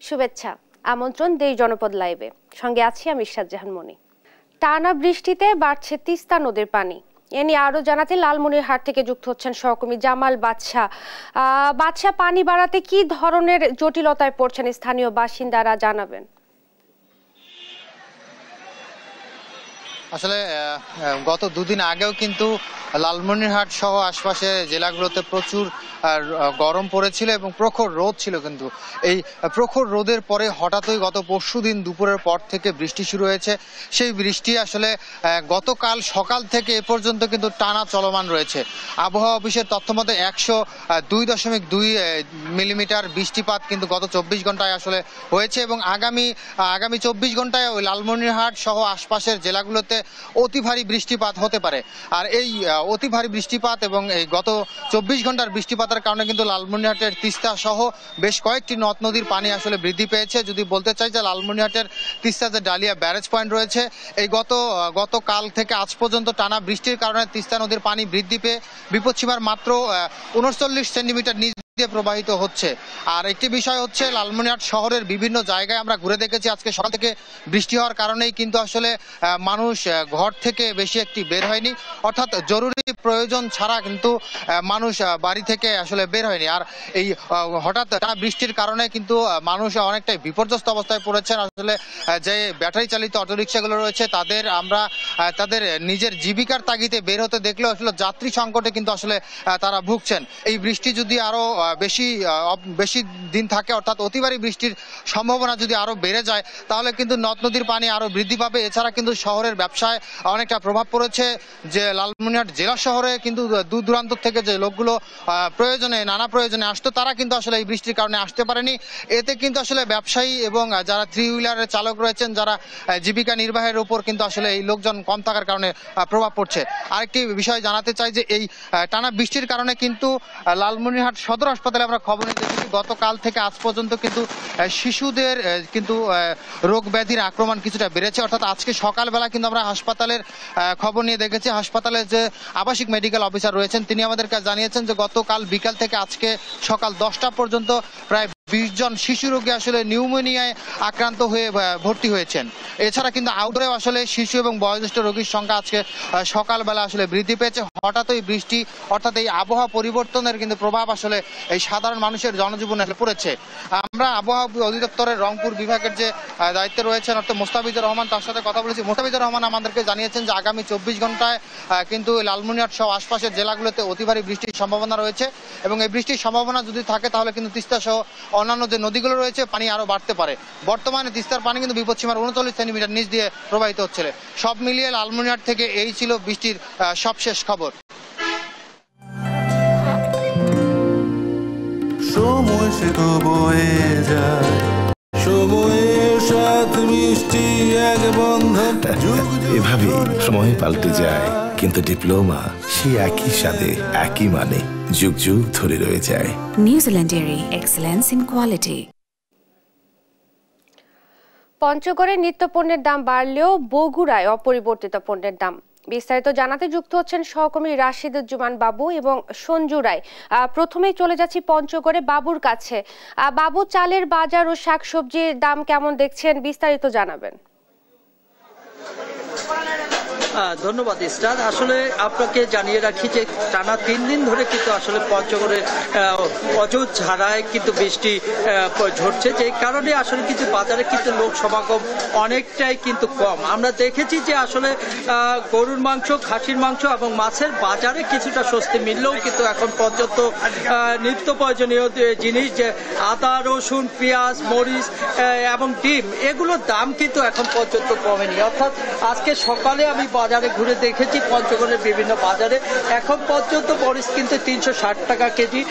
শুভেচ্ছা, আমন্ত্রণ দেশ জনপদ লাইভে। সঙ্গে আছি আমি ইরশাদ জাহান মনি। টানা বৃষ্টিতে বাড়ছে তিস্তা নদীর পানি। এ নিয়ে আরো জানাতে লালমনিরহাট থেকে যুক্ত হচ্ছেন সহকর্মী জামাল বাদশা। পানি বাড়াতে কি ধরনের জটিলতায় পড়ছেন স্থানীয় বাসিন্দারা, জানাবেন। আসলে গত দুদিন আগেও কিন্তু লালমনিরহাট সহ আশপাশের জেলাগুলোতে প্রচুর গরম পড়েছিল এবং প্রখর রোদ ছিল, কিন্তু এই প্রখর রোদের পরে হঠাৎই গত পরশুদিন দুপুরের পর থেকে বৃষ্টি শুরু হয়েছে। সেই বৃষ্টি আসলে গতকাল সকাল থেকে এ পর্যন্ত কিন্তু টানা চলমান রয়েছে। আবহাওয়া অফিসের তথ্য মতে 102.2 মিলিমিটার বৃষ্টিপাত কিন্তু গত 24 ঘন্টায় আসলে হয়েছে এবং আগামী 24 ঘন্টায় ওই লালমনিরহাট সহ আশপাশের জেলাগুলোতে অতি ভারী বৃষ্টিপাত হতে পারে। আর এই অতি ভারী বৃষ্টিপাত এবং এই গত 24 ঘন্টার বৃষ্টিপাতের কারণে কিন্তু লালমনিরহাটের তিস্তা সহ বেশ কয়েকটি নদ নদীর পানি আসলে বৃদ্ধি পেয়েছে। যদি বলতে চাই যে লালমনিরহাটের তিস্তাতে ডালিয়া ব্যারেজ পয়েন্ট রয়েছে, এই গতকাল থেকে আজ পর্যন্ত টানা বৃষ্টির কারণে তিস্তা নদীর পানি বৃদ্ধি পেয়ে বিপদসীমার মাত্র 39 সেন্টিমিটার নিচ দিয়ে প্রবাহিত হচ্ছে। আর একটি বিষয় হচ্ছে লালমনিরহাট শহরের বিভিন্ন জায়গায় আমরা ঘুরে দেখেছি আজকে সকাল থেকে বৃষ্টি হওয়ার কারণেই কিন্তু আসলে মানুষ ঘর থেকে বেশি একটি বের হয়নি, অর্থাৎ জরুরি প্রয়োজন ছাড়া কিন্তু মানুষ বাড়ি থেকে আসলে বের হয়নি। আর এই হঠাৎ টানা বৃষ্টির কারণে কিন্তু মানুষ অনেকটাই বিপর্যস্ত অবস্থায় পড়েছেন। আসলে যে ব্যাটারি চালিত অটোরিকশাগুলো রয়েছে তাদের নিজের জীবিকার তাগিদে বের হতে দেখলেও আসলে যাত্রী সংকটে কিন্তু আসলে তারা ভুগছেন। এই বৃষ্টি যদি আরো বেশি দিন থাকে, অর্থাৎ অতি ভারী বৃষ্টির সম্ভাবনা যদি আরো বেড়ে যায়, তাহলে কিন্তু নদ নদীর পানি আরো বৃদ্ধি পাবে। এছাড়া কিন্তু শহরের ব্যবসায় অনেকটা প্রভাব পড়েছে। যে লালমনিরহাট জেলা শহরে কিন্তু দূর দূরান্ত থেকে যে লোকগুলো নানা প্রয়োজনে আসতো, তারা কিন্তু আসলে এই বৃষ্টির কারণে আসতে পারেনি। এতে কিন্তু আসলে ব্যবসায়ী এবং যারা থ্রি হুইলারের চালক রয়েছেন, যারা জীবিকা নির্বাহের উপর কিন্তু আসলে এই লোকজন কম থাকার কারণে প্রভাব পড়ছে। আরেকটি বিষয় জানাতে চাই যে এই টানা বৃষ্টির কারণে কিন্তু লালমনিরহাট সদর হাসপাতালে আমরা খবর নিতে দেখেছি গতকাল থেকে আজ পর্যন্ত কিন্তু শিশুদের কিন্তু রোগ ব্যাধির আক্রমণ কিছুটা বেড়েছে। অর্থাৎ আজকে সকালবেলা কিন্তু আমরা হাসপাতালের খবর নিয়ে দেখেছি, হাসপাতালের যে আবাসিক মেডিকেল অফিসার রয়েছেন তিনি আমাদেরকে জানিয়েছেন যে গতকাল বিকাল থেকে আজকে সকাল 10টা পর্যন্ত প্রায় 20 জন শিশু রোগী আসলে নিউমোনিয়ায় আক্রান্ত হয়ে ভর্তি হয়েছেন। এছাড়া কিন্তু আউটডোরে আসলে শিশু এবং বয়োজ্যেষ্ঠ রোগীর সংখ্যা আজকে সকালবেলা আসলে বৃদ্ধি পেয়েছে। হঠাৎই বৃষ্টি, অর্থাৎ এই আবহাওয়া পরিবর্তনের কিন্তু প্রভাব আসলে এই সাধারণ মানুষের জনজীবনে পড়েছে। আমরা আবহাওয়া অধিদপ্তরের রংপুর বিভাগের যে দায়িত্বে রয়েছেন অর্থাৎ মোস্তাফিজুর রহমান, তার সাথে কথা বলেছি। মোস্তাফিজুর রহমান আমাদেরকে জানিয়েছেন যে আগামী 24 ঘন্টায় কিন্তু লালমনিরহাট সহ আশপাশের জেলাগুলোতে অতি ভারী বৃষ্টির সম্ভাবনা রয়েছে এবং এই বৃষ্টির সম্ভাবনা যদি থাকে তাহলে কিন্তু তিস্তা সহ অন্যান্য যে নদীগুলো রয়েছে পানি আরো বাড়তে পারে। বর্তমানে তিস্তার পানি কিন্তু বিপদসীমার 39 সেন্টিমিটার নিচ দিয়ে প্রবাহিত হচ্ছে। সব মিলিয়ে লালমনিরহাট থেকে এই ছিল বৃষ্টির সবশেষ খবর। সময় সে তো বয়ে যায়, সময়ের সাথে মিষ্টি এক বন্ধন। এভাবে সময় পাল্টে যায়, কিন্তু ডিপ্লোমা সে একই সাথে একই মানে যুগ যুগ ধরে রয়ে যায়। New Zealand dairy, excellence in quality. পঞ্চগড়ে নিত্য পণ্যের দাম বাড়লেও বগুড়ায় অপরিবর্তিত পণ্যের দাম। বিস্তারিত জানাতে যুক্ত হচ্ছেন সহকর্মী রাশিদুজ্জামান বাবু এবং সঞ্জু রায়। প্রথমেই চলে যাচ্ছি পঞ্চগড়ে বাবুর কাছে। বাবু, চালের বাজার ও শাকসবজির দাম কেমন দেখছেন, বিস্তারিত জানাবেন। ধন্যবাদ ইস্টার। আসলে আপনাকে জানিয়ে রাখি যে টানা 3 দিন ধরে কিন্তু আসলে পঞ্চগড়ে অযুত ঝাড়ায় কিন্তু বৃষ্টি ঝরছে, যে কারণে আসলে কিন্তু বাজারে কিন্তু লোক সমাগম অনেকটাই কিন্তু কম। আমরা দেখেছি যে আসলে গরুর মাংস, খাসির মাংস এবং মাছের বাজারে কিছুটা স্বস্তি মিললেও কিন্তু এখন পর্যন্ত নিত্য প্রয়োজনীয় জিনিস যে আদা, রসুন, পেঁয়াজ, মরিচ এবং ডিম, এগুলোর দাম কিন্তু এখন পর্যন্ত কমেনি। অর্থাৎ আজকে সকালে আমি বাজারে ঘুরে দেখেছি পঞ্চগড়ের বিভিন্ন বাজারে এখন পর্যন্ত মরিচ কিন্তু 360 টাকা কেজি,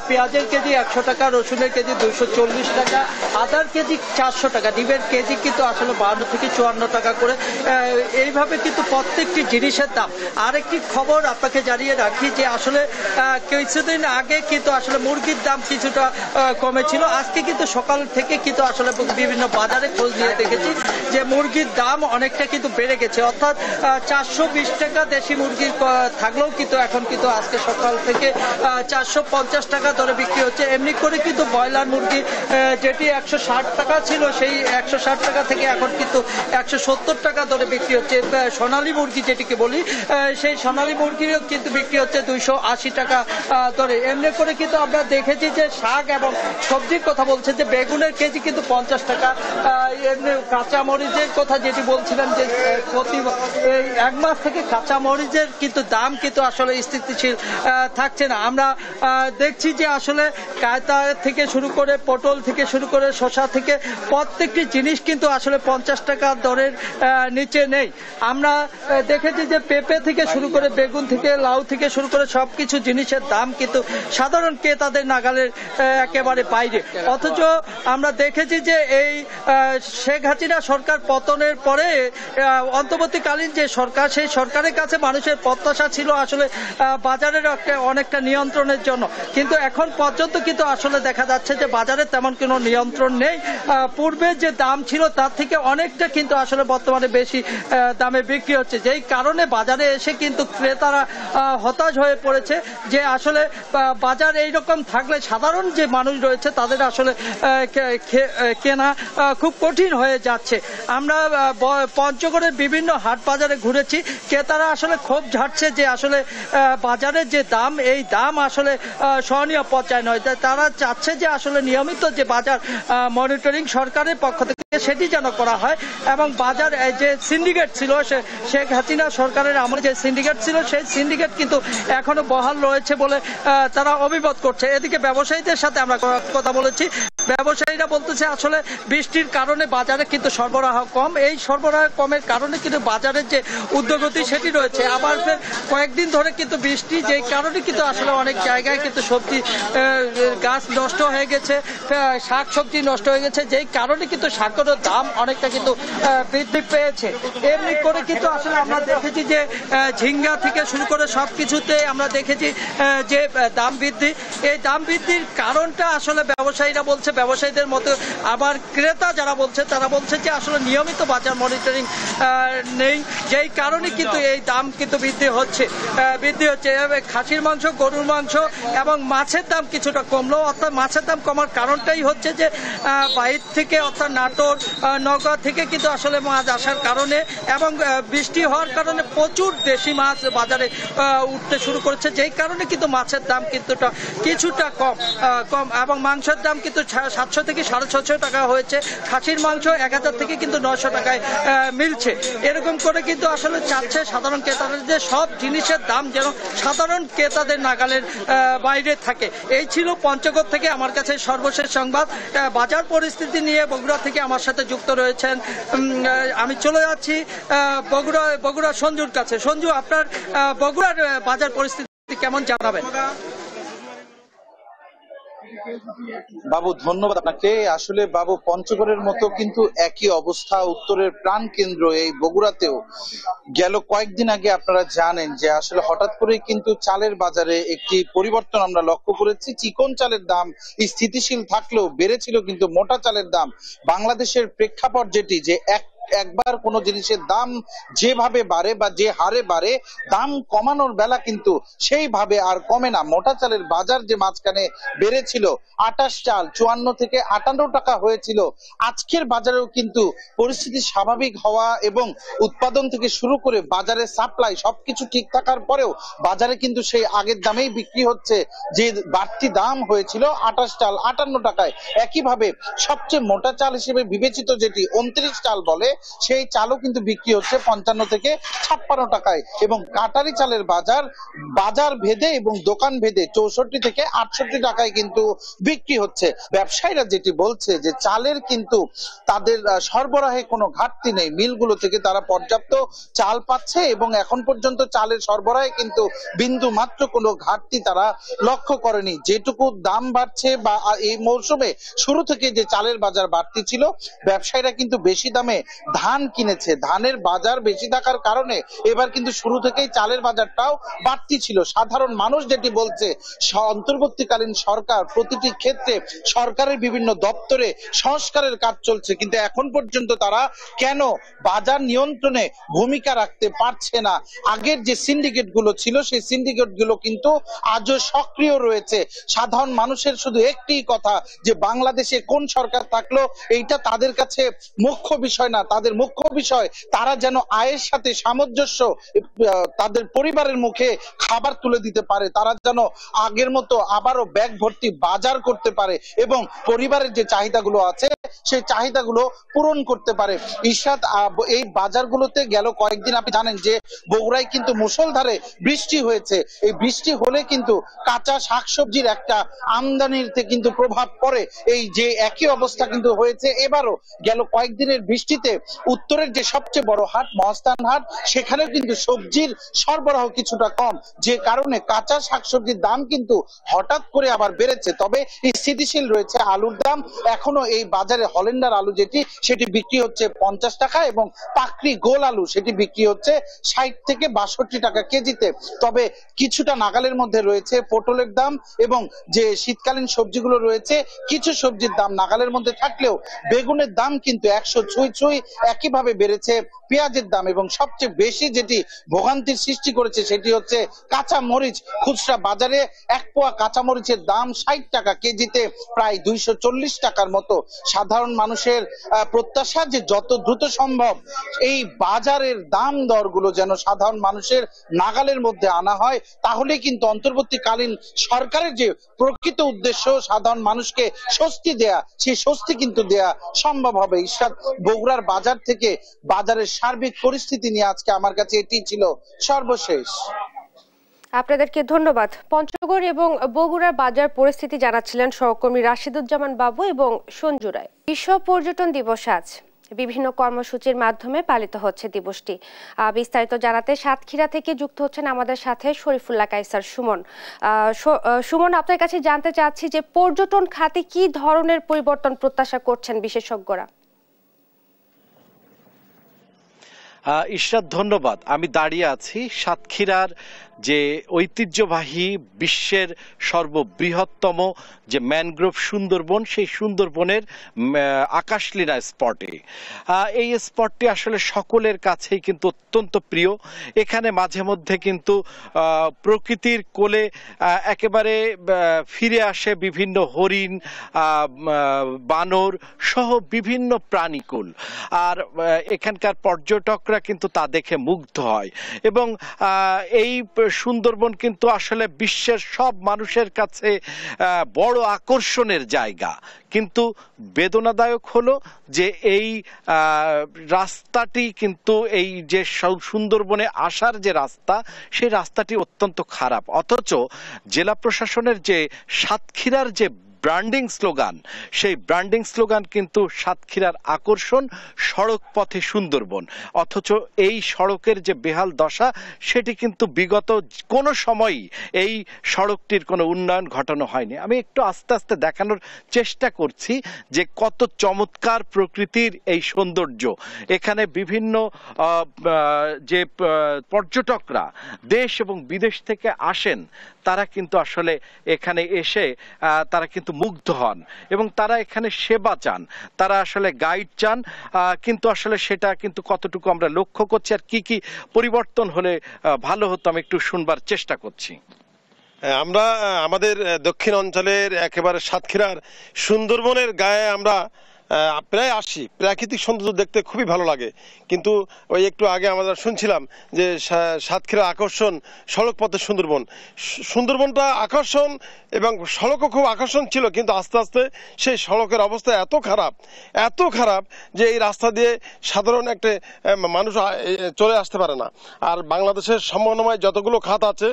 পেঁয়াজের কেজি 100 টাকা, রসুনের কেজি 240 টাকা, আদার কেজি 400 টাকা, ডিমের কেজি কিন্তু আসলে 52 থেকে 54 টাকা করে। এইভাবে কিন্তু প্রত্যেকটি জিনিসের দাম। আরেকটি খবর আপনাকে জানিয়ে রাখি যে আসলে কিছুদিন আগে কিন্তু আসলে মুরগির দাম কিছুটা কমেছিল। আজকে কিন্তু সকাল থেকে কিন্তু আসলে বিভিন্ন বাজারে খোঁজ নিয়ে দেখেছি যে মুরগির দাম অনেকটা কিন্তু বেড়ে গেছে। অর্থাৎ 420 টাকা দেশি মুরগির থাকলেও কিন্তু এখন কিন্তু আজকে সকাল থেকে 450 টাকা দরে বিক্রি হচ্ছে। এমনি করে কিন্তু ব্রয়লার মুরগি যেটি 160 টাকা ছিল সেই 160 টাকা থেকে এখন কিন্তু 170 টাকা দরে বিক্রি হচ্ছে। সোনালী মুরগি যেটিকে বলি সেই সোনালী মুরগিরও কিন্তু বিক্রি হচ্ছে 280 টাকা দরে। এমনি করে কিন্তু আমরা দেখেছি যে শাক এবং সবজির কথা বলছে যে বেগুনের কেজি কিন্তু 50 টাকা। এমনি কাঁচামরিচের কথা যেটি বলছিলেন যে প্রতি এক মাস থেকে কাঁচামরিচের কিন্তু দাম কিন্তু আসলে স্থিতিশীল থাকছে না। আমরা দেখছি যে আসলে কায়তা থেকে শুরু করে পটল থেকে শুরু করে শসা থেকে প্রত্যেকটি জিনিস কিন্তু আসলে 50 টাকা দরের নিচে নেই। আমরা দেখেছি যে পেঁপে থেকে শুরু করে বেগুন থেকে লাউ থেকে শুরু করে সবকিছু জিনিসের দাম কিন্তু সাধারণ ক্রেতাদের নাগালের একেবারে বাইরে। অথচ আমরা দেখেছি যে এই শেখ হাসিনা সরকার পতনের পরে অন্তর্বর্তীকালীন যে সরকার সেই সরকারের কাছে মানুষের প্রত্যাশা ছিল আসলে বাজারের অনেকটা নিয়ন্ত্রণের জন্য, কিন্তু এখন পর্যন্ত কিন্তু আসলে দেখা যাচ্ছে যে বাজারে তেমন কোনো নিয়ন্ত্রণ নেই। পূর্বে যে দাম ছিল তার থেকে অনেকটা কিন্তু আসলে বর্তমানে বেশি দামে বিক্রি হচ্ছে, যেই কারণে বাজারে এসে কিন্তু ক্রেতারা হতাশ হয়ে পড়েছে যে আসলে বাজার এইরকম থাকলে সাধারণ যে মানুষ রয়েছে তাদের আসলে কেনা খুব কঠিন হয়ে যাচ্ছে। আমরা পঞ্চগড়ের বিভিন্ন হাট বাজারে ঘুরেছি, ক্রেতারা আসলে ক্ষোভ ঝাড়ছে যে আসলে বাজারের যে দাম এই দাম আসলে সহনীয় পর্যায়ে নয়। তারা চাচ্ছে যে আসলে নিয়মিত যে বাজার মনিটরিং সরকারের পক্ষ থেকে সেটি যেন করা হয় এবং বাজার যে সিন্ডিকেট ছিল শেখ হাসিনা সরকারের আমলে যে সিন্ডিকেট ছিল সেই সিন্ডিকেট কিন্তু এখনো বহাল রয়েছে বলে তারা অভিমত করছে। এদিকে ব্যবসায়ীদের সাথে আমরা কথা বলেছি, ব্যবসায়ীরা বলতেছে আসলে বৃষ্টির কারণে বাজারে কিন্তু সরবরাহ কম, এই সরবরাহ কমের কারণে কিন্তু বাজারের যে উদ্যোগতি সেটি রয়েছে। আবার কয়েকদিন ধরে কিন্তু বৃষ্টি যেই কারণে কিন্তু আসলে অনেক জায়গায় কিন্তু সবজি গাছ নষ্ট হয়ে গেছে, শাক সবজি নষ্ট হয়ে গেছে, যেই কারণে কিন্তু শাকেরও দাম অনেকটা কিন্তু বৃদ্ধি পেয়েছে। এমনি করে কিন্তু আসলে আমরা দেখেছি যে ঝিঙ্গা থেকে শুরু করে সবকিছুতে আমরা দেখেছি যে দাম বৃদ্ধি। এই দাম বৃদ্ধির কারণটা আসলে ব্যবসায়ীরা বলছে, ব্যবসায়ীদের মতো আবার ক্রেতা যারা বলছে তারা বলছে যে আসলে নিয়মিত বাজার মনিটরিং নেই, যেই কারণে কিন্তু এই দাম কিন্তু বৃদ্ধি হচ্ছে। খাসির মাংস, গরুর মাংস এবং মাছের দাম কিছুটা কমলো, অর্থাৎ মাছের দাম কমার কারণটাই হচ্ছে যে বাইরে থেকে অর্থাৎ নাটোর নওগাঁ থেকে কিন্তু আসলে মাছ আসার কারণে এবং বৃষ্টি হওয়ার কারণে প্রচুর দেশি মাছ বাজারে উঠতে শুরু করেছে, যেই কারণে কিন্তু মাছের দাম কিন্তু কিছুটা কম এবং মাংসের দাম কিন্তু 700 থেকে 650 টাকা হয়েছে। খাসির মাংস 1000 থেকে কিন্তু 900 টাকায় মিলছে। এরকম করে কিন্তু আসলে চাচ্ছে সাধারণ ক্রেতাদের যে সব জিনিসের দাম যেন সাধারণ ক্রেতাদের নাগালের বাইরে থাকে। এই ছিল পঞ্চগড় থেকে আমার কাছে সর্বশেষ সংবাদ। বাজার পরিস্থিতি নিয়ে বগুড়া থেকে আমার সাথে যুক্ত রয়েছেন, আমি চলে যাচ্ছি বগুড়া সঞ্জুর কাছে। সঞ্জু, আপনার বগুড়ার বাজার পরিস্থিতি কেমন জানাবেন? বাবু ধন্যবাদ আপনাকে। আসলে বাবু পঞ্চগড়ের মতো কিন্তু একই অবস্থা উত্তরের প্রাণ কেন্দ্র এই বগুড়াতেও। গেল কয়েকদিন আগে আপনারা জানেন যে আসলে হঠাৎ করেই কিন্তু চালের বাজারে একটি পরিবর্তন আমরা লক্ষ্য করেছি। চিকন চালের দাম স্থিতিশীল থাকলেও বেড়েছিল কিন্তু মোটা চালের দাম। বাংলাদেশের প্রেক্ষাপট যেটি যে একবার কোনো জিনিসের দাম যেভাবে বাড়ে বা যে হারে বাড়ে দাম কমানোর বেলা কিন্তু সেইভাবে আর কমে না। মোটা চালের বাজার যে মাঝখানে বেড়েছিল 28 চাল 54 থেকে 58 টাকা হয়েছিল, আজকের বাজারেও কিন্তু পরিস্থিতি স্বাভাবিক হওয়া এবং উৎপাদন থেকে শুরু করে বাজারে সাপ্লাই সবকিছু ঠিক থাকার পরেও বাজারে কিন্তু সেই আগের দামেই বিক্রি হচ্ছে। যে বাড়তি দাম হয়েছিল 28 চাল 58 টাকায়, একইভাবে সবচেয়ে মোটা চাল হিসেবে বিবেচিত যেটি 29 চাল বলে সেই চালও কিন্তু বিক্রি হচ্ছে 55 থেকে 56 টাকায় এবং কাটারি চালের বাজার ভেদে এবং দোকান ভেদে 64 থেকে 68 টাকায় কিন্তু বিক্রি হচ্ছে। ব্যবসায়ীরা যেটি বলছে যে চালের কিন্তু তাদের সরবরাহে কোনো ঘাটতি নেই, মিলগুলো থেকে তারা পর্যাপ্ত চাল পাচ্ছে এবং এখন পর্যন্ত চালের সরবরাহে কিন্তু বিন্দু মাত্র কোনো ঘাটতি তারা লক্ষ্য করেনি। যেটুকু দাম বাড়ছে বা এই মৌসুমে শুরু থেকে যে চালের বাজার বাড়তি ছিল ব্যবসায়ীরা কিন্তু বেশি দামে ধান কিনেছে। ধানের বাজার বেশি থাকার কারণে এবার কিন্তু শুরু থেকেই চালের বাজারটাও বাড়তি ছিল। সাধারণ মানুষ যেটি বলছে, অন্তর্বর্তীকালীন সরকার প্রতিটি ক্ষেত্রে সরকারের বিভিন্ন দপ্তরে সংস্কারের কাজ চলছে, কিন্তু এখন পর্যন্ত তারা কেন বাজার নিয়ন্ত্রণে ভূমিকা রাখতে পারছে না। আগের যে সিন্ডিকেট গুলো ছিল সেই সিন্ডিকেট গুলো কিন্তু আজও সক্রিয় রয়েছে। সাধারণ মানুষের শুধু একটি কথা যে বাংলাদেশে কোন সরকার থাকলো এইটা তাদের কাছে মুখ্য বিষয় না। তাদের মুখ্য বিষয় তারা যেন আয়ের সাথে সামঞ্জস্য তাদের পরিবারের মুখে খাবার তুলে দিতে পারে, তারা যেন আগের মতো আবারও ব্যাগ ভর্তি বাজার করতে পারে এবং পরিবারের যে চাহিদাগুলো আছে সেই চাহিদাগুলো পূরণ করতে পারে। ঈশাদ, এই বাজারগুলোতে গেল কয়েকদিন আপনি জানেন যে বগুড়ায় কিন্তু মুষলধারে বৃষ্টি হয়েছে। এই বৃষ্টি হলে কিন্তু কাঁচা শাকসবজির একটা আমদানিতে কিন্তু প্রভাব পড়ে। এই যে একই অবস্থা কিন্তু হয়েছে এবারও। গেল কয়েকদিনের বৃষ্টিতে উত্তরের যে সবচেয়ে বড় হাট মহাস্থান হাট, সেখানেও কিন্তু সবজির সরবরাহ কিছুটা কম, যে কারণে কাঁচা শাকসবজির দাম কিন্তু হঠাৎ করে আবার বেড়েছে। তবে স্থিতিশীল রয়েছে আলুর দাম। এখনো এই বাজারে হল্যান্ডার আলু যেটি সেটি বিক্রি হচ্ছে 50 টাকা এবং পাকড়ি গোল আলু সেটি বিক্রি হচ্ছে 60 থেকে 62 টাকা কেজিতে। তবে কিছুটা নাগালের মধ্যে রয়েছে পটলের দাম এবং যে শীতকালীন সবজিগুলো রয়েছে, কিছু সবজির দাম নাগালের মধ্যে থাকলেও বেগুনের দাম কিন্তু 100 ছুঁই একইভাবে বেড়েছে পেঁয়াজের দাম। এবং সবচেয়ে বেশি যেটি ভোগান্তির সৃষ্টি করেছে সেটি হচ্ছে কাঁচা মরিচ। খুচরা বাজারে এক পোয়া কাঁচা মরিচের দাম 60 টাকা কেজিতে, প্রায় 240 টাকার মতো। সাধারণ মানুষের প্রত্যাশা যে যত দ্রুত সম্ভব এই বাজারের দাম দরগুলো যেন সাধারণ মানুষের নাগালের মধ্যে আনা হয়, তাহলে কিন্তু অন্তর্বর্তীকালীন সরকারের যে প্রকৃত উদ্দেশ্য সাধারণ মানুষকে স্বস্তি দেয়া, সেই স্বস্তি কিন্তু দেয়া সম্ভব হবে। ঈশাদ, বগুড়ার বাজার থেকে বাজারের সার্বিক পরিস্থিতি নিয়ে আজকে আমার কাছে এটি ছিল সর্বশেষ। আপনাদেরকে ধন্যবাদ। পঞ্চগড় এবং বগুড়ার বাজার পরিস্থিতি জানাচ্ছিলেন সহকর্মী রাশিদুজ্জামান বাবু এবং সঞ্জু রায়। বিশ্ব পর্যটন দিবস আজ বিভিন্ন কর্মসূচির মাধ্যমে পালিত হচ্ছে দিবসটি। বিস্তারিত জানাতে সাতক্ষীরা থেকে যুক্ত হচ্ছেন আমাদের সাথে শরীফুল্লাহ কায়সার সুমন। সুমন, আপনার কাছে জানতে চাচ্ছি যে পর্যটন খাতে কি ধরনের পরিবর্তন প্রত্যাশা করছেন বিশেষজ্ঞরা? ঈশ্বর ধন্যবাদ। আমি দাঁড়িয়ে আছি সাতক্ষীরার যে ঐতিহ্যবাহী বিশ্বের সর্ববৃহত্তম যে ম্যানগ্রোভ সুন্দরবন, সেই সুন্দরবনের আকাশলীলা স্পটে। এই স্পটটি আসলে সকলের কাছেই কিন্তু অত্যন্ত প্রিয়। এখানে মাঝে মধ্যে কিন্তু প্রকৃতির কোলে একেবারে ফিরে আসে বিভিন্ন হরিণ, বানর সহ বিভিন্ন প্রাণীকুল। আর এখানকার পর্যটকরা কিন্তু তা দেখে মুগ্ধ হয় এবং এই সুন্দরবন কিন্তু আসলে বিশ্বের সব মানুষের কাছে বড় আকর্ষণের জায়গা। কিন্তু বেদনাদায়ক হলো যে এই রাস্তাটি কিন্তু এই যে সুন্দরবনে আসার যে রাস্তা, সেই রাস্তাটি অত্যন্ত খারাপ। অথচ জেলা প্রশাসনের যে সাতক্ষীরার যে ব্র্যান্ডিং স্লোগান, সেই ব্র্যান্ডিং স্লোগান কিন্তু সাতক্ষীরার আকর্ষণ, সড়ক পথে সুন্দরবন। অথচ এই সড়কের যে বেহাল দশা, সেটি কিন্তু বিগত কোনো সময়ই এই সড়কটির কোনো উন্নয়ন ঘটানো হয়নি। আমি একটু আস্তে আস্তে দেখানোর চেষ্টা করছি যে কত চমৎকার প্রকৃতির এই সৌন্দর্য। এখানে বিভিন্ন যে পর্যটকরা দেশ এবং বিদেশ থেকে আসেন, তারা কিন্তু আসলে এখানে এসে তারা কিন্তু মুগ্ধ হন এবং তারা এখানে সেবা চান, তারা আসলে গাইড চান। কিন্তু আসলে সেটা কিন্তু কতটুকু আমরা লক্ষ্য করছি আর কি কি পরিবর্তন হলে ভালো হতো, আমি একটু শুনবার চেষ্টা করছি। আমরা আমাদের দক্ষিণ অঞ্চলের একেবারে সাতক্ষীরার সুন্দরবনের গায়ে আমরা প্রায় আসি। প্রাকৃতিক সৌন্দর্য দেখতে খুবই ভালো লাগে, কিন্তু ওই একটু আগে আমরা শুনছিলাম যে সাতক্ষীরা আকর্ষণ সড়ক পথে সুন্দরবন। সুন্দরবনটা আকর্ষণ এবং সড়কও খুব আকর্ষণ ছিল, কিন্তু আস্তে আস্তে সেই সড়কের অবস্থা এত খারাপ যে এই রাস্তা দিয়ে সাধারণ একটা মানুষ চলে আসতে পারে না। আর বাংলাদেশের সম্ভাবনাময় যতগুলো খাত আছে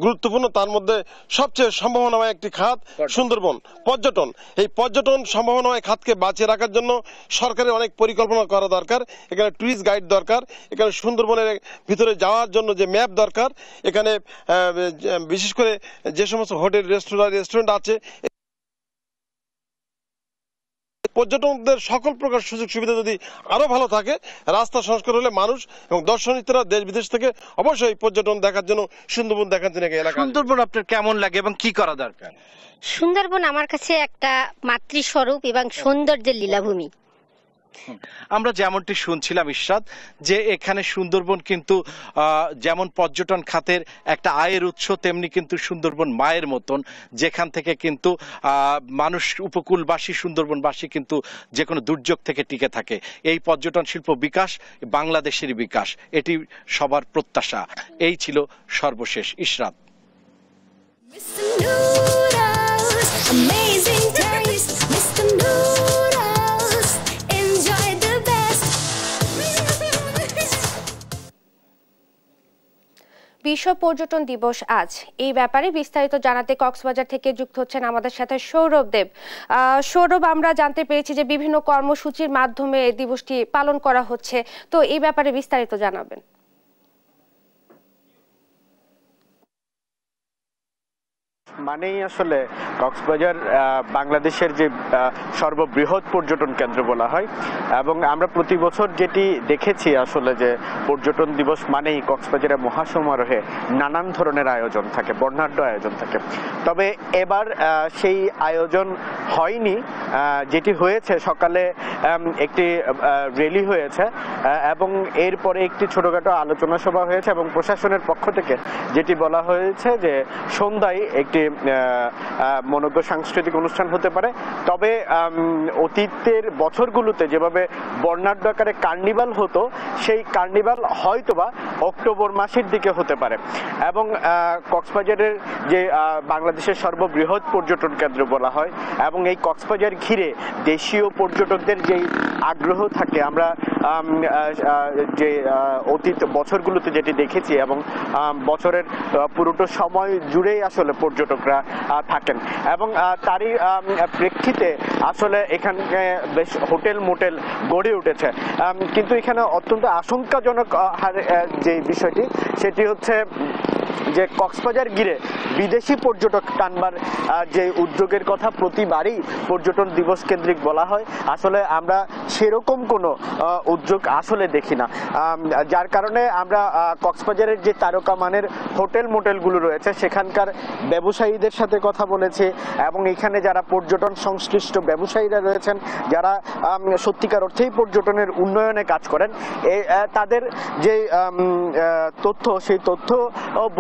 গুরুত্বপূর্ণ, তার মধ্যে সবচেয়ে সম্ভাবনাময় একটি খাত সুন্দরবন, পর্যটন। এই পর্যটন সম্ভাবনাময় খাতকে বাঁচিয়ে রাখার জন্য সরকারের অনেক পরিকল্পনা করা দরকার। এখানে টুরিস্ট গাইড দরকার, এখানে সুন্দরবনের ভিতরে যাওয়ার জন্য যে ম্যাপ দরকার, এখানে বিশেষ করে যে সমস্ত হোটেল রেস্টুরেন্ট আছে পর্যটকদের সকল প্রকার সুযোগ সুবিধা যদি আরো ভালো থাকে, রাস্তা সংস্কার হলে মানুষ এবং দর্শনার্থীরা দেশ বিদেশ থেকে অবশ্যই পর্যটন দেখার জন্য, সুন্দরবন দেখার জন্য এলাকা। সুন্দরবন আপনার কেমন লাগে এবং কি করা দরকার? সুন্দরবন আমার কাছে একটা মাতৃস্বরূপ এবং সৌন্দর্যের লীলাভূমি। আমরা যেমনটি শুনছিলাম ইশরাত, যে এখানে সুন্দরবন কিন্তু যেমন পর্যটন খাতের একটা আয়ের উৎস, তেমনি কিন্তু সুন্দরবন মায়ের মতন, যেখান থেকে কিন্তু মানুষ, উপকূলবাসী, সুন্দরবনবাসী কিন্তু যে কোনো দুর্যোগ থেকে টিকে থাকে। এই পর্যটন শিল্প বিকাশ বাংলাদেশের বিকাশ, এটি সবার প্রত্যাশা। এই ছিল সর্বশেষ। ইশরাত। বিশ্ব পর্যটন দিবস আজ, এই ব্যাপারে বিস্তারিত জানাতে কক্সবাজার থেকে যুক্ত হচ্ছেন আমাদের সাথে সৌরভ দেব। সৌরভ, আমরা জানতে পেরেছি যে বিভিন্ন কর্মসূচির মাধ্যমে দিবসটি পালন করা হচ্ছে, তো এই ব্যাপারে বিস্তারিত জানাবেন। মানেই আসলে কক্সবাজার বাংলাদেশের যে সর্ববৃহৎ পর্যটন কেন্দ্র বলা হয়, এবং আমরা প্রতি বছর যেটি দেখেছি আসলে যে পর্যটন দিবস মানেই কক্সবাজারের মহাসমারোহে নানান ধরনের আয়োজন থাকে, বর্ণাঢ্য আয়োজন থাকে। তবে এবার সেই আয়োজন হয়নি। যেটি হয়েছে, সকালে একটি র্যালি হয়েছে এবং এরপরে একটি ছোটখাটো আলোচনা সভা হয়েছে, এবং প্রশাসনের পক্ষ থেকে যেটি বলা হয়েছে যে সন্ধ্যায় একটি মনোজ্ঞ সাংস্কৃতিক অনুষ্ঠান হতে পারে। তবে অতীতের বছরগুলোতে যেভাবে বর্ণাঢ্য আকারে কার্নিভাল হতো, সেই কার্নিভাল হয়তোবা অক্টোবর মাসের দিকে হতে পারে। এবং কক্সবাজারের যে বাংলাদেশের সর্ববৃহৎ পর্যটন কেন্দ্র বলা হয়, এবং এই কক্সবাজার ঘিরে দেশীয় পর্যটকদের যেই আগ্রহ থাকে, আমরা যে অতীত বছরগুলোতে যেটি দেখেছি, এবং বছরের পুরোটা সময় জুড়েই আসলে পর্যটকরা থাকেন, এবং তারই প্রেক্ষিতে আসলে এখানে বেশ হোটেল মোটেল গড়ে উঠেছে। কিন্তু এখানে অত্যন্ত আশঙ্কাজনক যে বিষয়টি, সেটি হচ্ছে যে কক্সবাজার ঘিরে বিদেশি পর্যটক টানবার যে উদ্যোগের কথা প্রতিবারই পর্যটন দিবস কেন্দ্রিক বলা হয়, আসলে আমরা সেরকম কোনো উদ্যোগ আসলে দেখি না। যার কারণে আমরা কক্সবাজারের যে তারকা মানের হোটেল মোটেলগুলো রয়েছে, সেখানকার ব্যবসায়ীদের সাথে কথা বলেছে, এবং এখানে যারা পর্যটন সংশ্লিষ্ট ব্যবসায়ীরা রয়েছেন, যারা সত্যিকার অর্থেই পর্যটনের উন্নয়নে কাজ করেন, তাদের যে তথ্য, সেই তথ্য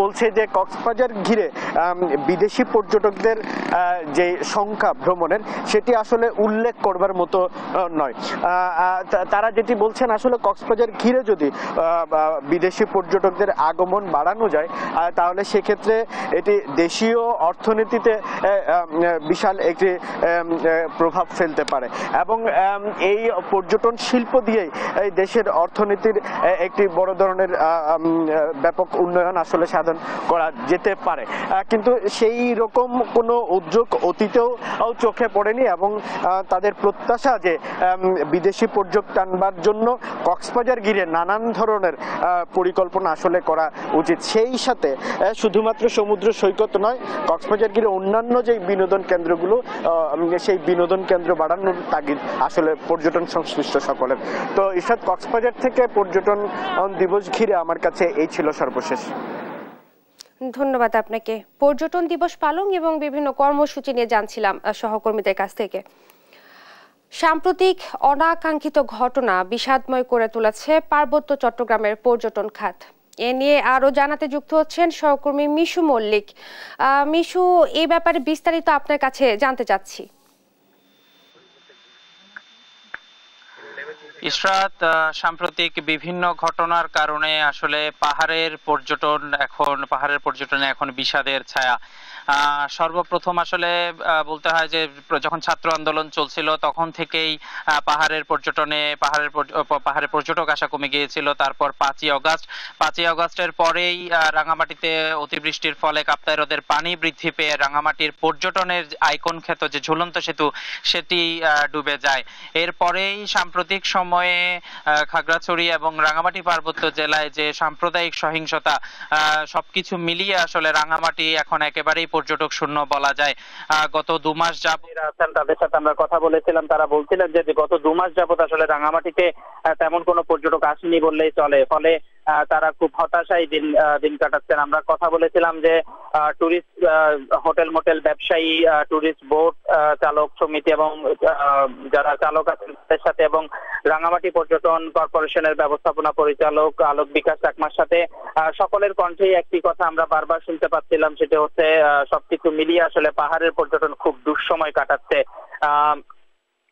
বলছে যে কক্সবাজার ঘিরে বিদেশি পর্যটকদের যে সংখ্যা ভ্রমণের, সেটি আসলে উল্লেখ করবার মতো নয়। তারা যেটি বলছেন, আসলে কক্সবাজার ঘিরে যদি বিদেশি পর্যটকদের আগমন বাড়ানো যায়, তাহলে সেক্ষেত্রে এটি দেশীয় অর্থনীতিতে বিশাল একটি প্রভাব ফেলতে পারে, এবং এই পর্যটন শিল্প দিয়েই এই দেশের অর্থনীতির একটি বড় ধরনের ব্যাপক উন্নয়ন আসলে সাধন করা যেতে পারে। কিন্তু সেই রকম কোনো উদ্যোগ অতীতেও চোখে পড়েনি, এবং তাদের প্রত্যাশা যে বিদেশি পর্যটক টানবার জন্য কক্সবাজার ঘিরে নানান ধরনের পরিকল্পনা আসলে করা উচিত। সেই সাথে শুধুমাত্র সমুদ্র সৈকত নয়, কক্সবাজার ঘিরে অন্যান্য যে বিনোদন কেন্দ্রগুলো, সেই বিনোদন কেন্দ্র বাড়ানোর তাগিদ আসলে পর্যটন সংশ্লিষ্ট সকলের। তো ইরশাদ, কক্সবাজার থেকে পর্যটন দিবস ঘিরে আমার কাছে এই ছিল সর্বশেষ। ধন্যবাদ আপনাকে। পর্যটন দিবস পালন এবং বিভিন্ন কর্মসূচি নিয়ে জানছিলাম সহকর্মীদের কাছ থেকে। সাম্প্রতিক অনাকাঙ্ক্ষিত ঘটনা বিষাদময় করে তুলেছে পার্বত্য চট্টগ্রামের পর্যটন খাত। এ নিয়ে আরো জানাতে যুক্ত হচ্ছেন সহকর্মী মিশু মল্লিক। মিশু, এই ব্যাপারে বিস্তারিত আপনার কাছে জানতে চাচ্ছি। ইশরাত, সাম্প্রতিক বিভিন্ন ঘটনার কারণে আসলে পাহাড়ের পর্যটনে এখন বিষাদের ছায়া। সর্বপ্রথম আসলে বলতে হয় যে যখন ছাত্র আন্দোলন চলছিল, তখন থেকেই পাহাড়ে পর্যটক আসা কমে গিয়েছিল। তারপর 5ই অগাস্টের পরেই রাঙামাটিতে অতিবৃষ্টির ফলে কাপ্তাই হ্রদের পানি বৃদ্ধি পেয়ে রাঙামাটির পর্যটনের আইকন খ্যাত যে ঝুলন্ত সেতু, সেটি ডুবে যায়। এরপরেই সাম্প্রতিক সময়ে খাগড়াছড়ি এবং রাঙামাটি পার্বত্য জেলায় যে সাম্প্রদায়িক সহিংসতা, সবকিছু মিলিয়ে আসলে রাঙামাটি এখন একেবারেই পর্যটক শূন্য বলা যায়। গত 2 মাস যাবত তাদের সাথে আমরা কথা বলেছিলাম, তারা বলছিলেন যে গত 2 মাস যাবত আসলে রাঙামাটিতে তেমন কোনো পর্যটক আসেনি বললেই চলে, ফলে তারা খুব হতাশায় দিন কাটাচ্ছেন। আমরা কথা বলেছিলাম যে টুরিস্ট হোটেল মোটেল ব্যবসায়ী, টুরিস্ট বোট চালক সমিতি এবং যারা চালক আছেন তাদের সাথে এবং রাঙামাটি পর্যটন কর্পোরেশনের ব্যবস্থাপনা পরিচালক আলোক বিকাশ চাকমার সাথে সকলের কণ্ঠেই একটি কথা আমরা বারবার শুনতে পাচ্ছিলাম, সেটা হচ্ছে সবকিছু মিলিয়ে আসলে পাহাড়ের পর্যটন খুব দুঃসময় কাটাচ্ছে।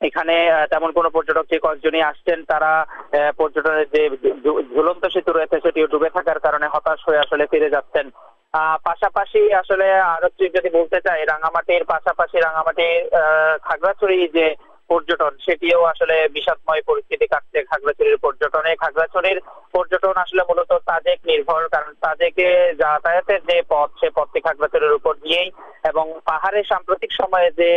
এখানে তেমন কোনো পর্যটক যে কয়েকজনই আসছেন তারা পর্যটনের যে ঝুলন্ত সেতু রয়েছে সেটিও ডুবে থাকার কারণে হতাশ হয়ে আসলে ফিরে যাচ্ছেন। পাশাপাশি আসলে আরো যদি বলতে চাই, রাঙামাটির পাশাপাশি রাঙামাটির খাগড়াছড়ি যে পর্যটন সেটিও আসলে বিষাদময় পরিস্থিতি কাটছে খাগড়াছড়ির পর্যটনে। খাগড়াছড়ির পর্যটন আসলে মূলত তাজেক নির্ভর, কারণ তাজেকে যাতায়াতের যে পথ সে পথটি খাগড়াছড়ির উপর দিয়েই, এবং পাহাড়ের সাম্প্রতিক সময়ে যে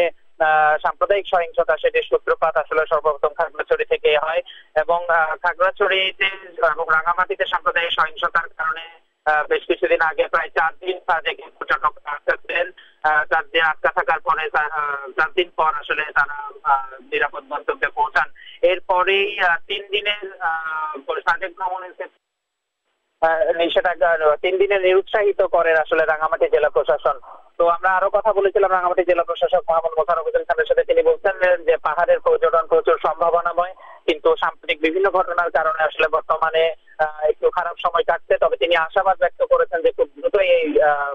সাম্প্রদায়িক সহিংসতা সেটির সূত্রপাত আসলে সর্বপ্রথম খাগড়াছড়ি থেকে হয়, এবং খাগড়াছড়িতে এবং রাঙামাটিতে সাম্প্রদায়িক সহিংসতার কারণে বেশ কিছুদিন আগে প্রায় 4 দিন তাজেকে পর্যটক আটকাচ্ছেন। 4 দিন আটকা থাকার পরে 4 দিন পর আসলে তারা নিরাপদ গন্তব্যে পৌঁছান। এরপরেই 3 দিনের সাজেক ভ্রমণের ক্ষেত্রে নিষেধাজ্ঞা 3 দিনের নিরুৎসাহিত করেন আসলে রাঙামাটি জেলা প্রশাসন। তো আমরা আরো কথা বলেছিলাম রাঙামাটি জেলা প্রশাসক মোহাম্মদ মোশাররফ হোসেন খানের সাথে। তিনি বলছেন যে পাহাড়ের পর্যটন প্রচুর সম্ভাবনাময়, কিন্তু সাম্প্রতিক বিভিন্ন ঘটনার কারণে আসলে বর্তমানে একটু খারাপ সময় কাটছে। তবে তিনি আশাবাদ ব্যক্ত করেছেন যে খুব দ্রুতই এই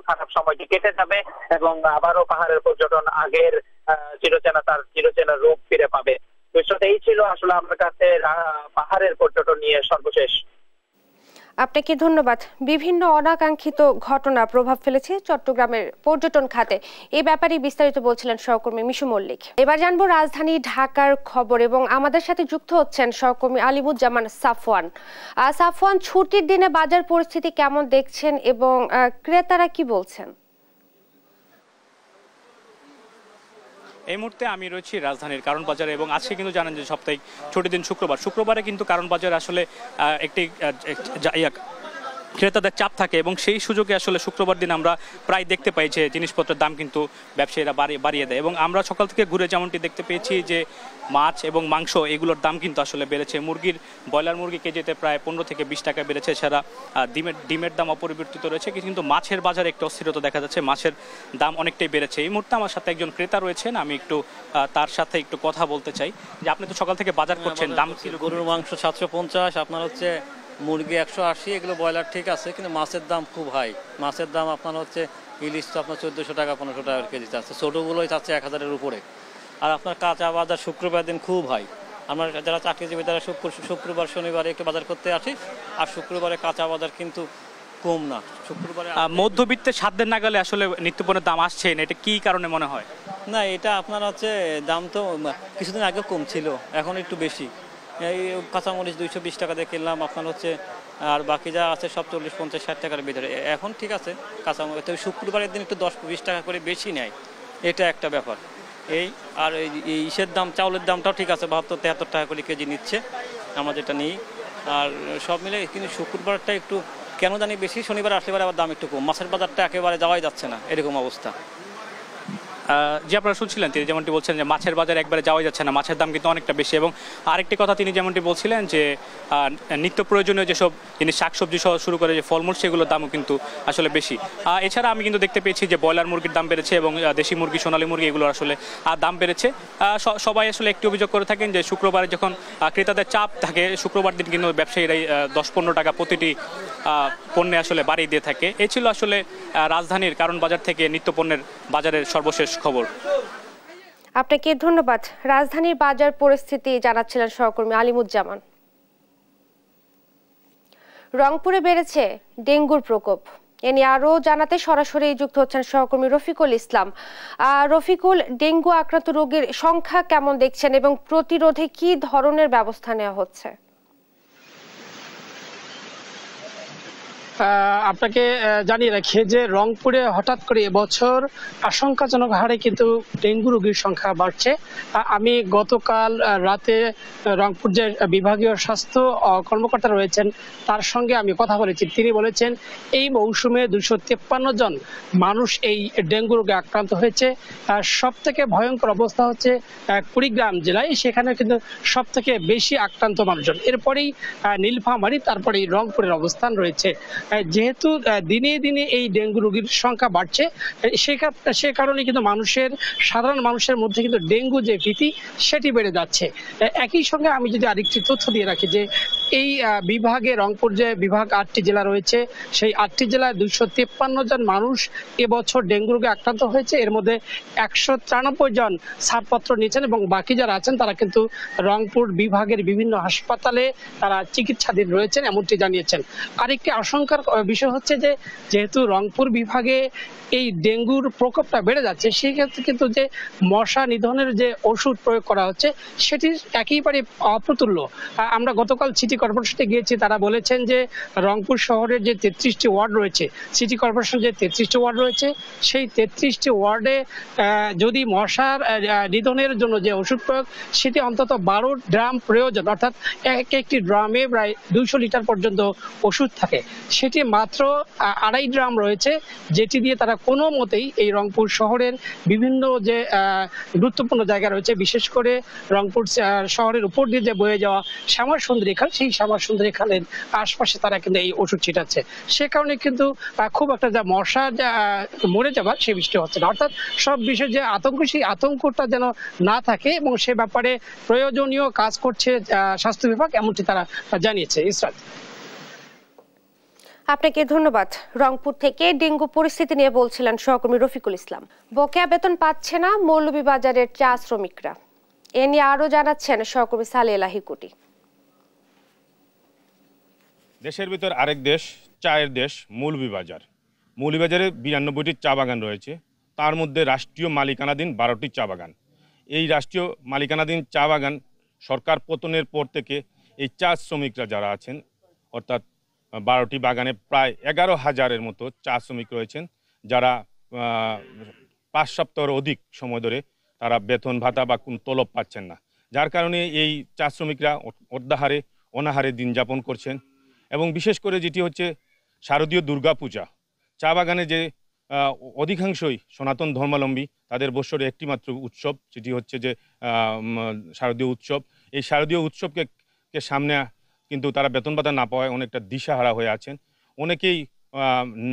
খারাপ সময়টি কেটে যাবে এবং আবারও পাহাড়ের পর্যটন আগের চিরচেনা রূপ ফিরে পাবে। তো এই ছিল আসলে আমার কাছে পাহাড়ের পর্যটন নিয়ে সর্বশেষ। আপনাকে ধন্যবাদ। বিভিন্ন অনাকাঙ্ক্ষিত ঘটনা প্রভাব ফেলেছে চট্টগ্রামের পর্যটন খাতে, এই ব্যাপারে বিস্তারিত বলছিলেন সহকর্মী মিশু মল্লিক। এবার জানবো রাজধানী ঢাকার খবর এবং আমাদের সাথে যুক্ত হচ্ছেন সহকর্মী আলিমুজ্জামান সাফওয়ান। সাফওয়ান, ছুটির দিনে বাজার পরিস্থিতি কেমন দেখছেন এবং ক্রেতারা কি বলছেন? এই মুহূর্তে আমি রয়েছি রাজধানীর কারণ বাজারে এবং আজকে কিন্তু জানেন যে সাপ্তাহিক ছুটির দিন শুক্রবারে কিন্তু কারণ বাজারে আসলে একটি ক্রেতাদের চাপ থাকে এবং সেই সুযোগে আসলে শুক্রবার দিন আমরা প্রায় দেখতে পাই যে জিনিসপত্রের দাম কিন্তু ব্যবসায়ীরা বাড়িয়ে দেয় এবং আমরা সকাল থেকে ঘুরে যেমনটি দেখতে পেয়েছি যে মাছ এবং মাংস এগুলোর দাম কিন্তু আসলে বেড়েছে। ব্রয়লার মুরগি কেজিতে প্রায় 15 থেকে 20 টাকা বেড়েছে। এছাড়া ডিমের দাম অপরিবর্তিত রয়েছে, কিন্তু মাছের বাজারে একটু অস্থিরতা দেখা যাচ্ছে, মাছের দাম অনেকটাই বেড়েছে। এই মুহূর্তে আমার সাথে একজন ক্রেতা রয়েছেন, আমি একটু তার সাথে একটু কথা বলতে চাই যে আপনি তো সকাল থেকে বাজার করছেন, দাম গরুর মাংস 750, আপনার হচ্ছে মুরগি 180, এগুলো ব্রয়লার ঠিক আছে, কিন্তু মাছের দাম খুব হাই। মাছের দাম আপনার হচ্ছে ইলিশ তো আপনার 1400 টাকা 1500 টাকা কেজি চাচ্ছে, ছোটোগুলোই চাচ্ছে 1000-এর উপরে। আর আপনার কাঁচা বাজার শুক্রবার দিন খুব হাই। আমরা যারা চাকরিজীবী তারা শুক্রবার শনিবারে একটু বাজার করতে আসি, আর শুক্রবারে কাঁচা বাজার কিন্তু কম না। শুক্রবারে মধ্যবিত্তের সাধ্যের নাগালে আসলে নিত্যপণ্যের দাম আসছে না, এটা কি কারণে মনে হয়? না, এটা আপনার হচ্ছে দাম তো কিছুদিন আগে কম ছিল, এখন একটু বেশি। এই কাঁচামরিচ 220 টাকা দিয়ে কিনলাম আপনার হচ্ছে, আর বাকি যা আছে সব 40, 50, 60 টাকার ভিতরে। এখন ঠিক আছে কাঁচামরিচ, তবে শুক্রবারের দিন একটু 10-20 টাকা করে বেশি নেয়, এটা একটা ব্যাপার। আর এই ইসের দাম, চাউলের দামটাও ঠিক আছে, 72-73 টাকা করে কেজি নিচ্ছে, আমরা যেটা নিই। আর সব মিলে কিন্তু শুক্রবারটা একটু কেন জানি বেশি, শনিবার আসলে আবার দাম একটু কম। মাছের বাজারটা একেবারে যাওয়াই যাচ্ছে না, এরকম অবস্থা। যে আপনারা শুনছিলেন তিনি যেমনটি বলছেন যে মাছের বাজার একবারে যাওয়া যাচ্ছে না, মাছের দাম কিন্তু অনেকটা বেশি। এবং আরেকটি কথা তিনি যেমনটি বলছিলেন যে নিত্য প্রয়োজনীয় যেসব জিনিস শাকসবজি সহ শুরু করে যে ফলমূল সেগুলোর দামও কিন্তু আসলে বেশি। এছাড়া আমি কিন্তু দেখতে পেয়েছি যে ব্রয়লার মুরগির দাম বেড়েছে এবং দেশি মুরগি, সোনালী মুরগি এগুলোর আসলে দাম বেড়েছে। সবাই আসলে একটি অভিযোগ করে থাকেন যে শুক্রবারে যখন ক্রেতাদের চাপ থাকে শুক্রবার দিন কিন্তু ব্যবসায়ীরাই 10-15 টাকা প্রতিটি পণ্যে আসলে বাড়িয়ে দিয়ে থাকে। এই ছিল আসলে রাজধানীর কারণ বাজার থেকে নিত্যপণ্যের বাজারের সর্বশেষ খবর। আপনাকে ধন্যবাদ। রাজধানীর বাজার পরিস্থিতি জানাচ্ছিলেন সহকর্মী আলিমুজ্জামান। রংপুরে বেড়েছে ডেঙ্গুর প্রকোপ, এ নিয়ে আরো জানাতে সরাসরি যুক্ত হচ্ছেন সহকর্মী রফিকুল ইসলাম। রফিকুল, ডেঙ্গু আক্রান্ত রোগীর সংখ্যা কেমন দেখছেন এবং প্রতিরোধে কি ধরনের ব্যবস্থা নেওয়া হচ্ছে? আপনাকে জানিয়ে রাখি যে রংপুরে হঠাৎ করে এবছর আশঙ্কাজনক হারে কিন্তু ডেঙ্গু রোগীর সংখ্যা বাড়ছে। আমি গতকাল রাতে রংপুর যে বিভাগীয় স্বাস্থ্য কর্মকর্তা রয়েছেন তার সঙ্গে আমি কথা বলেছি। তিনি বলেছেন এই মৌসুমে 253 জন মানুষ এই ডেঙ্গু রোগে আক্রান্ত হয়েছে। সব থেকে ভয়ঙ্কর অবস্থা হচ্ছে কুড়িগ্রাম জেলায়, সেখানে কিন্তু সব থেকে বেশি আক্রান্ত মানুষজন, এরপরেই নীলফামারী, তারপরেই রংপুরের অবস্থান রয়েছে। যেহেতু দিনে দিনে এই ডেঙ্গু রোগীর সংখ্যা বাড়ছে, সে কারণে কিন্তু সাধারণ মানুষের মধ্যে কিন্তু ডেঙ্গু যে ভীতি সেটি বেড়ে যাচ্ছে। একই সঙ্গে আমি যদি আরেকটি তথ্য দিয়ে রাখি যে এই বিভাগে রংপুর যে বিভাগ 8টি জেলা রয়েছে, সেই 8টি জেলায় 253 জন মানুষ এবছর ডেঙ্গু রোগে আক্রান্ত হয়েছে। এর মধ্যে 193 জন ছাড়পত্র নিয়েছেন এবং বাকি যারা আছেন তারা কিন্তু রংপুর বিভাগের বিভিন্ন হাসপাতালে তারা চিকিৎসাধীন রয়েছেন, এমনটি জানিয়েছেন। আরেকটি আশঙ্কার বিষয় হচ্ছে যে যেহেতু রংপুর বিভাগে এই ডেঙ্গুর প্রকোপটা বেড়ে যাচ্ছে, সেই ক্ষেত্রে কিন্তু যে মশা নিধনের যে ওষুধ প্রয়োগ করা হচ্ছে সেটি একেবারে অপ্রতুল্য। আমরা গতকাল সিটি কর্পোরেশনে গিয়েছি, তারা বলেছেন যে রংপুর শহরের যে 33টি ওয়ার্ড রয়েছে, সিটি কর্পোরেশন যে 33টি ওয়ার্ড রয়েছে, সেই 33টি ওয়ার্ডে যদি মশার নিধনের জন্য যে ওষুধ প্রয়োগ সেটি অন্তত 12 ড্রাম প্রয়োজন, অর্থাৎ একটি ড্রামে প্রায় 200 লিটার পর্যন্ত ওষুধ থাকে, সেটি মাত্র 2.5 ড্রাম রয়েছে, যেটি দিয়ে তারা কোনো মতেই এই রংপুর শহরের বিভিন্ন যে গুরুত্বপূর্ণ জায়গা রয়েছে, বিশেষ করে রংপুর শহরের উপর দিয়ে যে বয়ে যাওয়া শ্যামা সুন্দরী খাল, সেই শ্যামা সুন্দরী খালের আশপাশে তারা কিন্তু এই ওষুধ ছিটাচ্ছে। সে কারণে কিন্তু খুব একটা যা মশা মরে যাবার সে বৃষ্টি হচ্ছে না। অর্থাৎ সব বিষয়ে যে আতঙ্ক, সেই আতঙ্কটা যেন না থাকে এবং সে ব্যাপারে প্রয়োজনীয় কাজ করছে স্বাস্থ্য বিভাগ, এমনটি তারা জানিয়েছে। ইসরাত, আপনাকে ধন্যবাদ। রংপুর থেকে ডেঙ্গু পরিস্থিতি নিয়ে বলছিলেন সহকর্মী রফিকুল ইসলাম। বকেয়া বেতন পাচ্ছে না মৌলভীবাজারের চা শ্রমিকরা, এ নিয়ে আরো জানাচ্ছেন সহকর্মী সালে এলাহি কুটি। দেশের ভিতর আরেক দেশ, চায়ের দেশ মৌলভীবাজার। মৌলভীবাজারে 92টি চা বাগান রয়েছে, তার মধ্যে রাষ্ট্রীয় মালিকানাধীন 12টি চা বাগান। এই রাষ্ট্রীয় মালিকানাধীন চা বাগান সরকার পতনের পর থেকে এই চা শ্রমিকরা যারা আছেন, অর্থাৎ 12টি বাগানে প্রায় 11,000-এর মতো চা শ্রমিক রয়েছেন, যারা 5 সপ্তাহের অধিক সময় ধরে তারা বেতন ভাতা বা কোন তলব পাচ্ছেন না, যার কারণে এই চা শ্রমিকরা অর্ধাহারে অনাহারে দিন যাপন করছেন। এবং বিশেষ করে যেটি হচ্ছে শারদীয় দুর্গাপূজা, চা বাগানে যে অধিকাংশই সনাতন ধর্মাবলম্বী, তাদের বছরে একটি মাত্র উৎসব, সেটি হচ্ছে যে শারদীয় উৎসব। এই শারদীয় উৎসবকে সামনে কিন্তু তারা বেতন ভাতা না পাওয়ায় অনেকটা দিশাহারা হয়ে আছেন, অনেকেই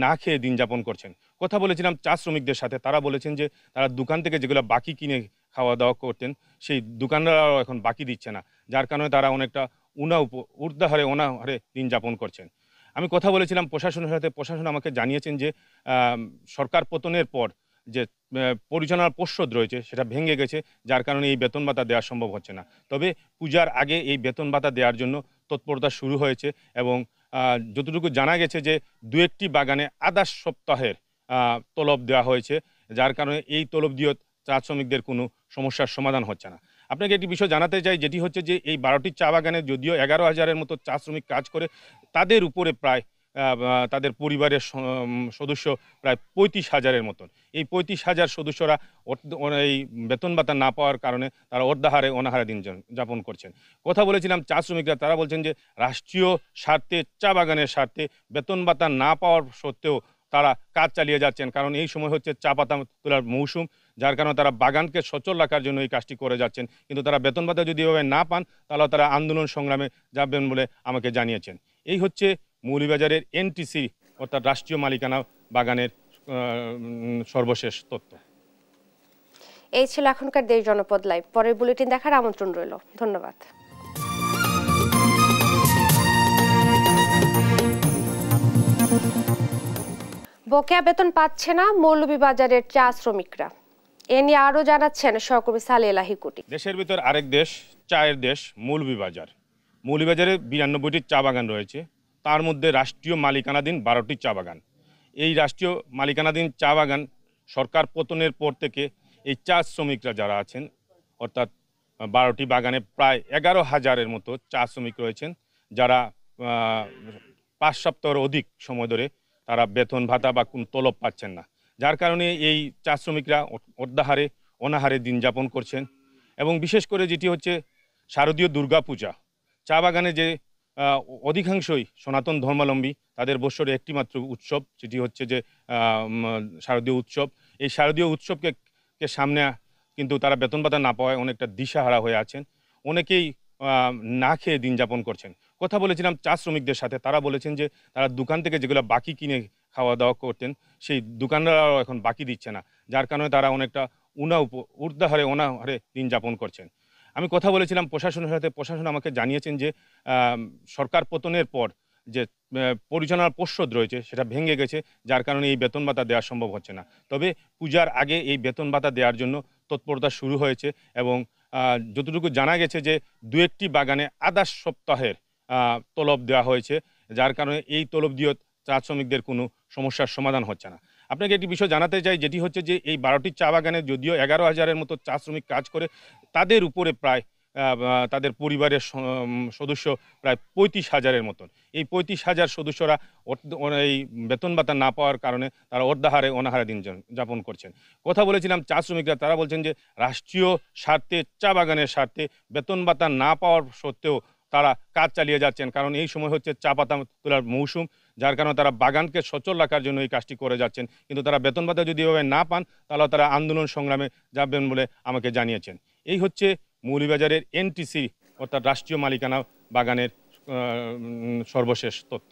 না খেয়ে দিন যাপন করছেন। কথা বলেছিলাম চা শ্রমিকদের সাথে, তারা বলেছেন যে তারা দোকান থেকে যেগুলো বাকি কিনে খাওয়া দাওয়া করতেন, সেই দোকানদাররাও এখন বাকি দিচ্ছে না, যার কারণে তারা অনেকটা ঊর্ধ্বহারে অনাহারে দিন যাপন করছেন। আমি কথা বলেছিলাম প্রশাসনের সাথে, প্রশাসন আমাকে জানিয়েছেন যে সরকার পতনের পর যে পরিচালনার পর্ষদ রয়েছে সেটা ভেঙে গেছে, যার কারণে এই বেতন ভাতা দেওয়া সম্ভব হচ্ছে না। তবে পূজার আগে এই বেতন ভাতা দেওয়ার জন্য তৎপরতা শুরু হয়েছে এবং যতটুকু জানা গেছে যে 2-1টি বাগানে আধা সপ্তাহের তলব দেওয়া হয়েছে, যার কারণে এই তলব দিয়ে চা শ্রমিকদের কোনো সমস্যার সমাধান হচ্ছে না। আপনাকে একটি বিষয় জানাতে চাই, যেটি হচ্ছে যে এই 12টি চা বাগানে যদিও 11,000-এর মতো চা শ্রমিক কাজ করে, তাদের উপরে প্রায় তাদের পরিবারের সদস্য প্রায় 35,000-এর মতন। এই 35,000 সদস্যরা এই বেতন ভাতা না পাওয়ার কারণে তারা অর্ধাহারে অনাহারে দিন যাপন করছেন। কথা বলেছিলাম চা শ্রমিকরা, তারা বলছেন যে রাষ্ট্রীয় স্বার্থে, চা বাগানের স্বার্থে বেতন ভাতা না পাওয়ার সত্ত্বেও তারা কাজ চালিয়ে যাচ্ছেন, কারণ এই সময় হচ্ছে চা পাতা তোলার মৌসুম, যার কারণে তারা বাগানকে সচল রাখার জন্য এই কাজটি করে যাচ্ছেন। কিন্তু তারা বেতন ভাতা যদি এভাবে না পান তাহলে তারা আন্দোলন সংগ্রামে যাবেন বলে আমাকে জানিয়েছেন। এই হচ্ছে মৌলভীবাজারের এনটিসি অর্থাৎ রাষ্ট্রীয় মালিকানা বাগানের সর্বশেষ তথ্য। এই ছিল এখনকার দেশ জনপদ লাইভ। পরের বুলেটিন দেখার আমন্ত্রণ রইল। ধন্যবাদ। বকেয়া বেতন পাচ্ছে না মৌলভীবাজারের চা শ্রমিকরা, এ নিয়ে আরো জানাচ্ছেন সহকর্মী সালে এলাহি কুটি। দেশের ভিতর আরেক দেশ, চায়ের দেশ মৌলভীবাজার। মৌলভীবাজারে 92টি চা বাগান রয়েছে, তার মধ্যে রাষ্ট্রীয় মালিকানাধীন 12টি চা বাগান। এই রাষ্ট্রীয় মালিকানাধীন চা বাগান সরকার পতনের পর থেকে এই চা শ্রমিকরা যারা আছেন, অর্থাৎ 12টি বাগানে প্রায় 11,000-এর মতো চা শ্রমিক রয়েছেন, যারা 5 সপ্তাহের অধিক সময় ধরে তারা বেতন ভাতা বা কোন তলব পাচ্ছেন না, যার কারণে এই চা শ্রমিকরা অর্ধাহারে অনাহারে দিন যাপন করছেন। এবং বিশেষ করে যেটি হচ্ছে শারদীয় দুর্গাপূজা, চা বাগানে যে অধিকাংশই সনাতন ধর্মাবলম্বী, তাদের বছরে একটি মাত্র উৎসব, যেটি হচ্ছে যে শারদীয় উৎসব। এই শারদীয় উৎসবকে সামনে কিন্তু তারা বেতন ভাতা না পাওয়ায় অনেকটা দিশাহারা হয়ে আছেন, অনেকেই না খেয়ে দিন যাপন করছেন। কথা বলেছিলাম চা শ্রমিকদের সাথে, তারা বলেছেন যে তারা দোকান থেকে যেগুলো বাকি কিনে খাওয়া দাওয়া করতেন সেই দোকানদাররাও এখন বাকি দিচ্ছে না, যার কারণে তারা অনেকটা ঊর্ধ্বহারে অনাহারে দিন যাপন করছেন। আমি কথা বলেছিলাম প্রশাসনের সাথে, প্রশাসন আমাকে জানিয়েছেন যে সরকার পতনের পর যে পরিচালনার পর্ষদ রয়েছে সেটা ভেঙে গেছে, যার কারণে এই বেতন ভাতা দেওয়া সম্ভব হচ্ছে না। তবে পূজার আগে এই বেতন ভাতা দেওয়ার জন্য তৎপরতা শুরু হয়েছে এবং যতটুকু জানা গেছে যে 2-1টি বাগানে আধা সপ্তাহের তলব দেওয়া হয়েছে, যার কারণে এই তলব দিয়ে চা শ্রমিকদের কোনো সমস্যার সমাধান হচ্ছে না। আপনাকে একটি বিষয় জানাতে চাই, যেটি হচ্ছে যে এই 12টি চা বাগানে যদিও 11,000-এর মতো চা শ্রমিক কাজ করে, তাদের উপরে প্রায় তাদের পরিবারের সদস্য প্রায় 35,000-এর মতন। এই 35,000 সদস্যরা এই বেতন ভাতা না পাওয়ার কারণে তারা অর্ধাহারে অনাহারে দিন যাপন করছেন। কথা বলেছিলাম চা শ্রমিকরা, তারা বলছেন যে রাষ্ট্রীয় স্বার্থে, চা বাগানের স্বার্থে বেতন ভাতা না পাওয়ার সত্ত্বেও তারা কাজ চালিয়ে যাচ্ছেন, কারণ এই সময় হচ্ছে চা পাতা তোলার মৌসুম, যার কারণে তারা বাগানকে সচল রাখার জন্য এই কাজটি করে যাচ্ছেন। কিন্তু তারা বেতন ভাতা যদি এভাবে না পান তাহলে তারা আন্দোলন সংগ্রামে যাবেন বলে আমাকে জানিয়েছেন। এই হচ্ছে মৌলভীবাজারের এনটিসি অর্থাৎ রাষ্ট্রীয় মালিকানা বাগানের সর্বশেষ তথ্য।